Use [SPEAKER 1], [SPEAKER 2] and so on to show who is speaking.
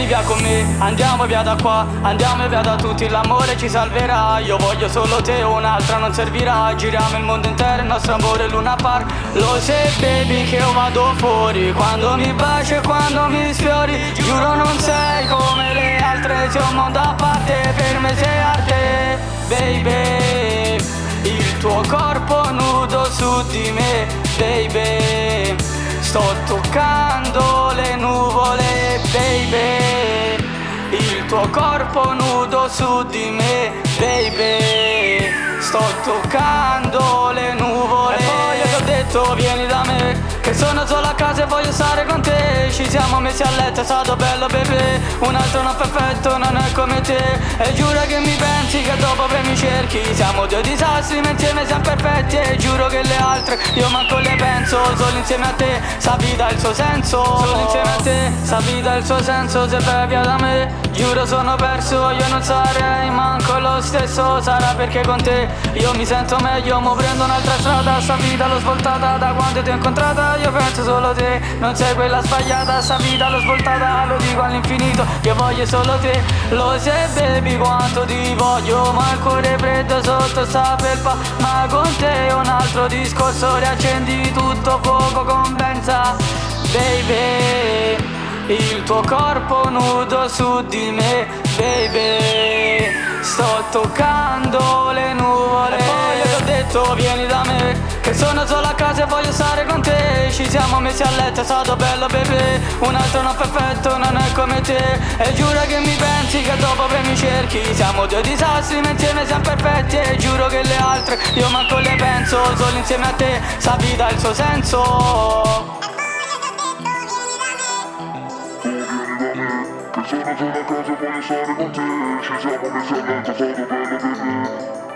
[SPEAKER 1] via con me, andiamo via da qua, andiamo via da tutti, l'amore ci salverà. Io voglio solo te, un'altra non servirà. Giriamo il mondo intero, il nostro amore è Luna Park. Lo sai baby che io vado fuori, quando mi baci e quando mi sfiori. Giuro non sei come le altre, sei un mondo a parte, per me sei arte. Baby, il tuo corpo nudo su di me, baby. Sto toccando le nuvole, baby. Il tuo corpo nudo su di me, baby. Sto toccando le nuvole. E poi io ti ho detto vieni da me, che sono solo a casa e voglio stare con te. Ci siamo messi a letto, è stato bello bebè. Un altro non perfetto, non è come te. E giuro che mi pensi che dopo poi mi cerchi. Siamo due disastri ma insieme siamo perfetti. E giuro che le altre io manco le penso. Solo insieme a te, sta vita ha il suo senso. Solo insieme a te, sta vita ha il suo senso. Se vai via da me, giuro sono perso. Io non sarei manco lo stesso. Sarà perché con te io mi sento meglio. Mo prendo un'altra strada, sta vita l'ho svoltata. Da quando ti ho incontrata io penso solo te. Non sei quella sbagliata, sta vita l'ho svoltata. Lo dico all'infinito, io voglio solo te. Lo sai baby quanto ti voglio, ma il cuore freddo sotto sta felpa. Ma con te è un altro discorso, riaccendi tutto, fuoco compensa. Baby, il tuo corpo nudo su di me, baby. Sto toccando le nuvole. E poi io ti ho detto vieni da me, che sono solo a casa e voglio stare con te. Ci siamo messi a letto, è stato bello bebè. Un altro non perfetto, non è come te. E giuro che mi pensi che dopo poi mi cerchi. Siamo due disastri ma insieme siamo perfetti. E giuro che le altre io manco le penso. Solo insieme a te, sta vita ha il suo senso.
[SPEAKER 2] Che sono solo a casa e voglio stare con te. Ci siamo messi a letto, è stato bello bebè.